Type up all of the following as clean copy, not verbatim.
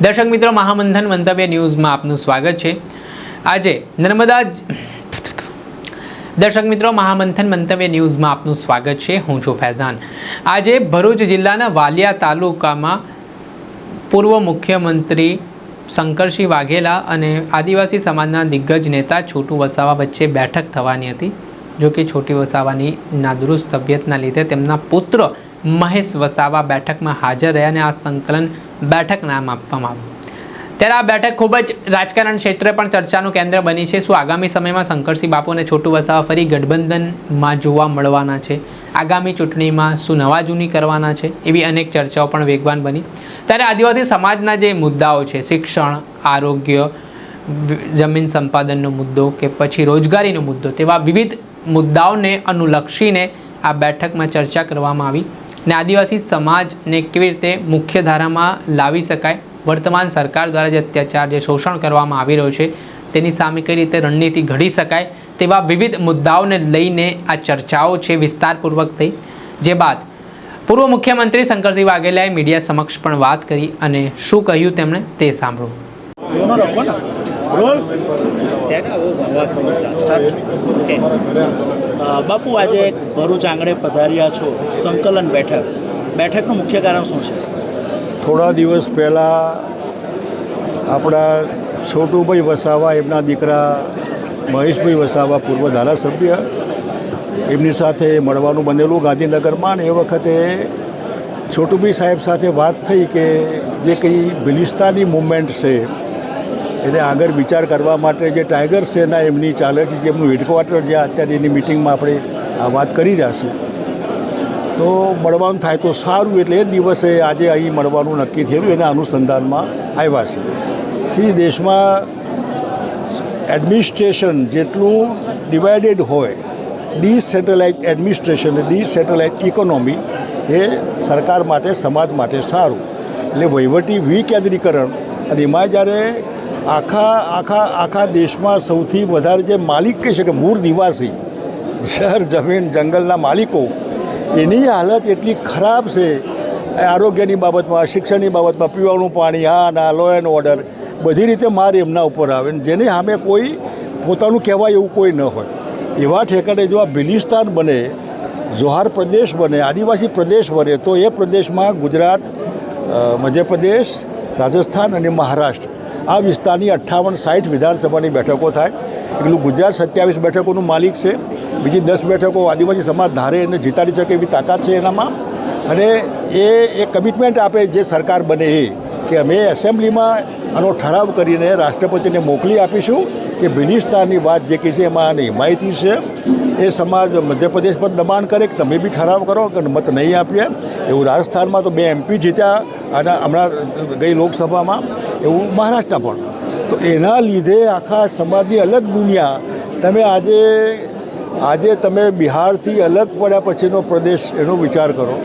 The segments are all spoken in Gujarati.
દર્શક મિત્રો, મહામંથન મંતવ્ય ન્યૂઝમાં આપનું સ્વાગત છે। આજે નર્મદા દર્શક મિત્રો, મહામંથન મંતવ્ય ન્યૂઝમાં આપનું સ્વાગત છે। હું છું ફૈઝાન। આજે ભરૂચ જિલ્લાના વાલિયા તાલુકામાં પૂર્વ મુખ્યમંત્રી શંકરસિંહ વાઘેલા અને આદિવાસી સમાજના દિગ્ગજ નેતા છોટુ વસાવા વચ્ચે બેઠક થવાની હતી। જો કે છોટુ વસાવાની નાદુરુસ્ત તબિયતના લીધે તેમના પુત્ર મહેશ વસાવા બેઠકમાં હાજર રહ્યા અને આ સંકલન બેઠક નામ આપવામાં આવ્યું। ત્યારે આ બેઠક ખૂબ જ રાજકારણ ક્ષેત્રે પણ ચર્ચાનું કેન્દ્ર બની છે। શું આગામી સમયમાં શંકરસિંહ બાપુ અને છોટુ વસાવા ફરી ગઠબંધનમાં જોવા મળવાના છે? આગામી ચૂંટણીમાં શું નવા જૂની કરવાના છે? એવી અનેક ચર્ચાઓ પણ વેગવાન બની। ત્યારે આદિવાસી સમાજના જે મુદ્દાઓ છે, શિક્ષણ, આરોગ્ય, જમીન સંપાદનનો મુદ્દો કે પછી રોજગારીનો મુદ્દો, તેવા વિવિધ મુદ્દાઓને અનુલક્ષીને આ બેઠકમાં ચર્ચા કરવામાં આવી ને આદિવાસી સમાજને કેવી રીતે મુખ્ય ધારામાં લાવી શકાય, વર્તમાન સરકાર દ્વારા જે અત્યાચાર, જે શોષણ કરવામાં આવી રહ્યું છે તેની સામે કઈ રીતે રણનીતિ ઘડી શકાય, તેવા વિવિધ મુદ્દાઓને લઈને આ ચર્ચાઓ છે વિસ્તારપૂર્વક થઈ। જે બાદ પૂર્વ મુખ્યમંત્રી શંકરસિંહ વાઘેલાએ મીડિયા સમક્ષ પણ વાત કરી અને શું કહ્યું તેમણે તે સાંભળો। બાપુ, આજે ભરૂચ આંગણે પધાર્યા છો, સંકલન બેઠકનું મુખ્ય કારણ શું છે? થોડા દિવસ પહેલાં આપણા છોટુભાઈ વસાવા, એમના દીકરા મહેશભાઈ વસાવા, પૂર્વ ધારાસભ્ય, એમની સાથે મળવાનું બનેલું ગાંધીનગરમાં। અને એ વખતે છોટુભાઈ સાહેબ સાથે વાત થઈ કે જે કંઈ બિલિસ્તાની મુવમેન્ટ છે એને આગળ વિચાર કરવા માટે જે ટાઈગર સેના એમની ચાલે છે, જેમનું હેડક્વાર્ટર જ્યાં અત્યારે એની મિટિંગમાં આપણે આ વાત કરી રહ્યા છીએ, તો મળવાનું થાય તો સારું। એટલે એ દિવસે આજે અહીં મળવાનું નક્કી થયેલું, એના અનુસંધાનમાં આવ્યા છે। સી દેશમાં એડમિનિસ્ટ્રેશન જેટલું ડિવાઇડેડ હોય, ડિસેન્ટ્રલાઇઝ એડમિનિસ્ટ્રેશન, ડિસેન્ટ્રલાઇઝ ઇકોનોમી એ સરકાર માટે, સમાજ માટે સારું। એટલે વહીવટી વિકેન્દ્રીકરણ, અને એમાં જ્યારે આખા દેશમાં સૌથી વધારે જે માલિક કહી શકે, મૂળ નિવાસી, શહેર, જમીન, જંગલના માલિકો, એની હાલત એટલી ખરાબ છે આરોગ્યની બાબતમાં, શિક્ષણની બાબતમાં, પીવાનું પાણી, ના લો એન્ડ ઓર્ડર, બધી રીતે માર એમના ઉપર આવે ને જેની સામે કોઈ પોતાનું કહેવાય એવું કોઈ ન હોય, એવા ઠેકાણે જો આ બિલિસ્તાન બને, જોહાર પ્રદેશ બને, આદિવાસી પ્રદેશ બને, તો એ પ્રદેશમાં ગુજરાત, મધ્યપ્રદેશ, રાજસ્થાન અને મહારાષ્ટ્ર, આ વિસ્તારની 58-60 વિધાનસભાની બેઠકો થાય। એટલું ગુજરાત 27 બેઠકોનું માલિક છે, બીજી 10 બેઠકો આદિવાસી સમાજ ધારે એને જીતાડી શકે એવી તાકાત છે એનામાં। અને એ કમિટમેન્ટ આપે જે સરકાર બને એ કે અમે એસેમ્બલીમાં આનો ઠરાવ કરીને રાષ્ટ્રપતિને મોકલી આપીશું કે બિલિસ્તાનની વાત જે કહી છે એમાં આની હિમાયતી છે। એ સમાજ મધ્યપ્રદેશ પર દબાણ કરે કે તમે બી ઠરાવ કરો કે મત નહીં આપીએ, એવું રાજસ્થાનમાં તો 2 MP જીત્યા અને હમણાં ગઈ લોકસભામાં, એવું મહારાષ્ટ્રના પણ। તો એના લીધે આખા સમાજની અલગ દુનિયા, તમે આજે તમે બિહારથી અલગ પડ્યા પછીનો પ્રદેશ એનો વિચાર કરો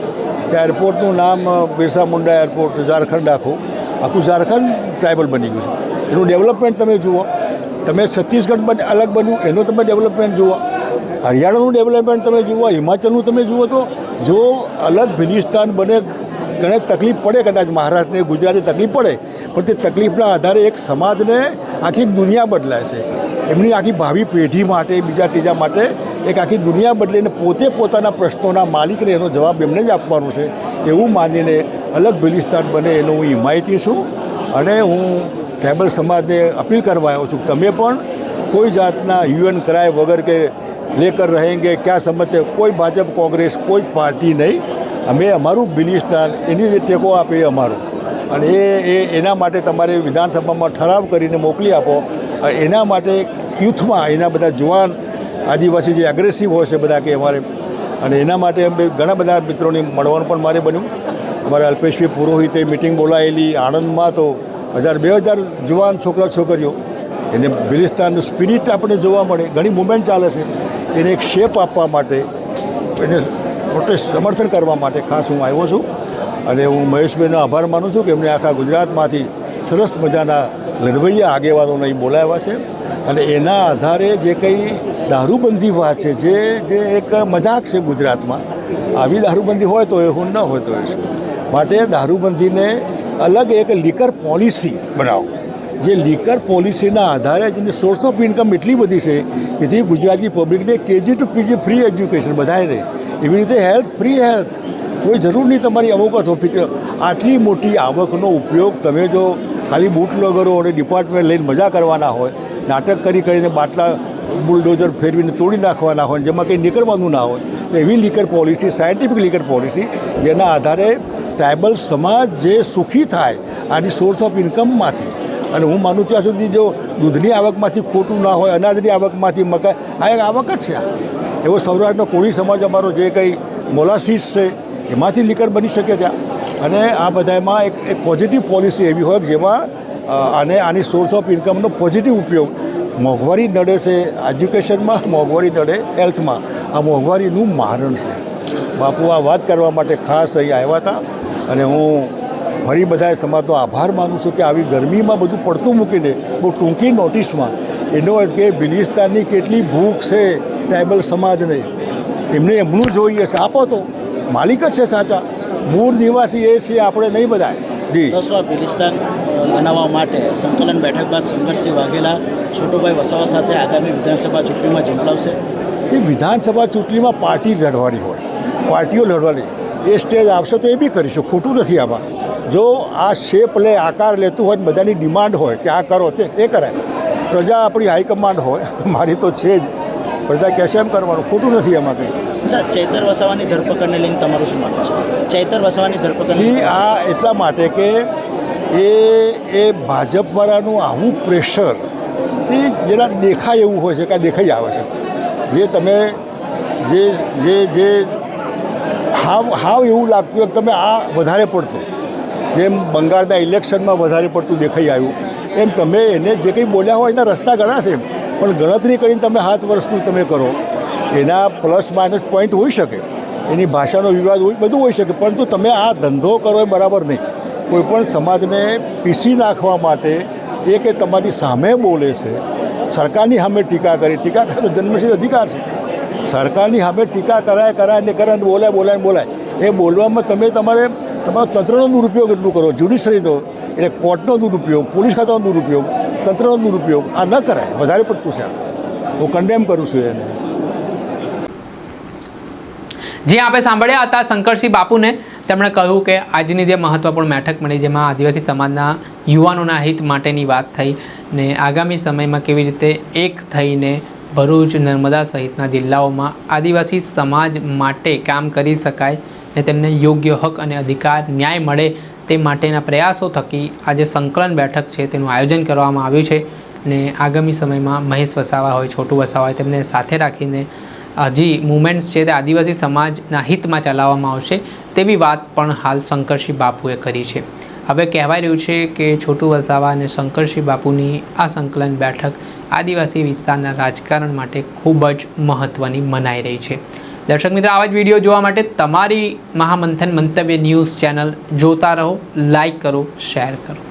કે એરપોર્ટનું નામ બિરસા મુંડા એરપોર્ટ, ઝારખંડ આખું ઝારખંડ ટ્રાઇબલ બની ગયું છે, એનું ડેવલપમેન્ટ તમે જુઓ। તમે છત્તીસગઢ અલગ બન્યું, એનું તમે ડેવલપમેન્ટ જુઓ, હરિયાણાનું ડેવલપમેન્ટ તમે જુઓ, હિમાચલનું તમે જુઓ। તો જો અલગ બિલિસ્તાન બને, ઘણી તકલીફ પડે, કદાચ મહારાષ્ટ્રને, ગુજરાતે તકલીફ પડે, પણ તે તકલીફના આધારે એક સમાજને આખી દુનિયા બદલાય છે, એમની આખી ભાવિ પેઢી માટે, બીજા ત્રીજા માટે એક આખી દુનિયા બદલીને પોતે પોતાના પ્રશ્નોના માલિકને એનો જવાબ એમને જ આપવાનો છે, એવું માનીને અલગ બિલિસ્તાન બને એનો હું હિમાયતી છું। અને હું ટ્રાઇબલ સમાજને અપીલ કરવા આવ્યો છું, તમે પણ કોઈ જાતના યુએન કરાય વગર કે લેકર રહેંગે ક્યાં સમજતે, કોઈ ભાજપ, કોંગ્રેસ, કોઈ પાર્ટી નહીં, અમે અમારું બિલિસ્તાન એની જે ટેકો આપે એ અમારું। અને એના માટે તમારે વિધાનસભામાં ઠરાવ કરીને મોકલી આપો। એના માટે યુથમાં એના બધા જુવાન આદિવાસી જે એગ્રેસિવ હોય છે બધા કે અમારે, અને એના માટે અમે ઘણા બધા મિત્રોની મળવાનું પણ મારે બન્યું। અમારા અલ્પેશભાઈ પુરોહિતે મિટિંગ બોલાવેલી આણંદમાં, તો 1000-2000 જુવાન છોકરા છોકરીઓ, એને બિલિસ્તાનનું સ્પિરિટ આપણે જોવા મળે, ઘણી મુવમેન્ટ ચાલે છે, એને એક શેપ આપવા માટે, એને પ્રોટેસ્ટ સમર્થન કરવા માટે ખાસ હું આવ્યો છું। અને હું મહેશભાઈનો આભાર માનું છું કે એમને આખા ગુજરાતમાંથી સરસ મજાના લડવૈયા આગેવાનોને અહીં બોલાવ્યા છે, અને એના આધારે જે કંઈ દારૂબંધી વાત છે, જે એક મજાક છે ગુજરાતમાં, આવી દારૂબંધી હોય તો એ હું ન હોય તો એ માટે દારૂબંધીને અલગ એક લીકર પોલિસી બનાવો, જે લીકર પોલિસીના આધારે જેની સોર્સ ઓફ ઇન્કમ એટલી બધી છે કે જેથી ગુજરાતી પબ્લિકને KG to PG free education બધાને, એવી રીતે હેલ્થ ફ્રી હેલ્થ, કોઈ જરૂર નહીં તમારી અમુક ઓફિસ. આટલી મોટી આવકનો ઉપયોગ તમે જો ખાલી બૂટલોગરો અને ડિપાર્ટમેન્ટ લઈને મજા કરવાના હોય, નાટક કરીને બાટલા બુલડોઝર ફેરવીને તોડી નાખવાના હોય, જેમાં કંઈ નીકળવાનું ના હોય, તો એવી liquor policy, scientific liquor policy, જેના આધારે ટ્રાઇબલ સમાજ જે સુખી થાય આની સોર્સ ઓફ ઇન્કમમાંથી. અને હું માનું ત્યાં સુધી જો દૂધની આવકમાંથી ખોટું ના હોય, અનાજની આવકમાંથી મકાઈ, આ એક આવક જ છે. એવો સૌરાષ્ટ્રનો કોળી સમાજ અમારો જે કંઈ મોલાસીસ છે એમાંથી લીકર બની શકે ત્યાં. અને આ બધામાં એક પોઝિટિવ પોલિસી એવી હોય જેમાં આની સોર્સ ઓફ ઇન્કમનો પોઝિટિવ ઉપયોગ. મોંઘવારી નડે છે એજ્યુકેશનમાં, મોંઘવારી નડે હેલ્થમાં, આ મોંઘવારીનું મારણ છે. બાપુ આ વાત કરવા માટે ખાસ અહીં આવ્યા હતા. અને હું ફરી બધાએ સમાજનો આભાર માનું છું કે આવી ગરમીમાં બધું પડતું મૂકીને બહુ ટૂંકી નોટિસમાં એનો અર્થ કે બિલિસ્તાનની કેટલી ભૂખ છે ટ્રાઇબલ સમાજને, એમને એમનું જોઈએ છે, આપો તો માલિક જ છે સાચા, મૂળ નિવાસી એ છે, આપણે નહીં બધાય. જી તો શું આ બિલિસ્તાન બનાવવા માટે સંકલન બેઠક બાદ શંકરસિંહ વાઘેલા છોટુભાઈ વસાવા સાથે આગામી વિધાનસભા ચૂંટણીમાં ઝંપલાવશે? એ વિધાનસભા ચૂંટણીમાં પાર્ટી લડવાની હોય, પાર્ટીઓ લડવાની, એ સ્ટેજ આવશે તો એ બી કરીશું, ખોટું નથી આમાં. જો આ શેપ લે, આકાર લેતું હોય ને બધાની ડિમાન્ડ હોય કે આ કરો એ કરાય. પ્રજા આપણી હાઈકમાન્ડ હોય, મારી તો છે જ, પ્રજા કહેશે એમ કરવાનું, ખોટું નથી એમાં કંઈ. અચ્છા, ચૈતર વસાવાની ધરપકડને લઈને તમારું શું માનવું છે? ચૈતર વસાવાની ધરપકડ આ એટલા માટે કે એ ભાજપવાળાનું આવું પ્રેશર એ જરા દેખાય એવું હોય છે કે દેખાઈ આવે છે. જે તમે જે હાવ એવું લાગતું હોય કે તમે આ વધારે પડતું, જેમ બંગાળના ઇલેક્શનમાં વધારે પડતું દેખાઈ આવ્યું, એમ તમે એને જે કંઈ બોલ્યા હોય એના રસ્તા ઘણા છે, પણ ગણતરી કરીને તમે 7 વર્ષનું તમે કરો, એના પ્લસ માઇનસ પોઈન્ટ હોઈ શકે, એની ભાષાનો વિવાદ હોય, બધું હોઈ શકે, પરંતુ તમે આ ધંધો કરો એ બરાબર નહીં. કોઈપણ સમાજને પીસી નાખવા માટે એ કે તમારી સામે બોલે છે, સરકારની સામે ટીકા કરે તો જન્મસિદ્ધ અધિકાર છે. સરકારની સામે ટીકા કરાય ને બોલાય, એ બોલવામાં તમે તમારા તંત્રનો દુરુપયોગ એટલું કરો, જ્યુડિશરીનો એટલે કોર્ટનો દુરુપયોગ, પોલીસ ખાતાનો દુરુપયોગ, તંત્રનો દુરુપયોગ, આ ન કરાય, વધારે પડતું છે. હું કન્ડેમ કરું છું એને. જે આપણે સાંભળ્યા હતા શંકરસિંહ બાપુને, તેમણે કહ્યું કે આજની જે મહત્વપૂર્ણ બેઠક મળી જેમાં આદિવાસી સમાજના યુવાનોના હિત માટેની વાત થઈ ને આગામી સમયમાં કેવી રીતે એક થઈને ભરૂચ, નર્મદા સહિતના જિલ્લાઓમાં આદિવાસી સમાજ માટે કામ કરી શકાય ને તેમને યોગ્ય હક અને અધિકાર ન્યાય મળે તે માટેના પ્રયાસો થકી આજે સંકલન બેઠક છે તેનું આયોજન કરવામાં આવ્યું છે. ને આગામી સમયમાં મહેશ વસાવા હોય, છોટુ વસાવા હોય, તેમને સાથે રાખીને હજી મુવમેન્ટ્સ છે તે આદિવાસી સમાજના હિતમાં ચલાવવામાં આવશે તેવી વાત પણ હાલ શંકરસિંહ બાપુએ કરી છે. હવે કહેવાય રહ્યું છે કે છોટુ વસાવા અને શંકરસિંહ બાપુની આ સંકલન બેઠક આદિવાસી વિસ્તારના રાજકારણ માટે ખૂબ જ મહત્ત્વની મનાઈ રહી છે. દર્શક મિત્રો, આવા જ વિડીયો જોવા માટે તમારી મહામંથન મંતવ્ય ન્યૂઝ ચેનલ જોતા રહો, લાઈક કરો, શેર કરો.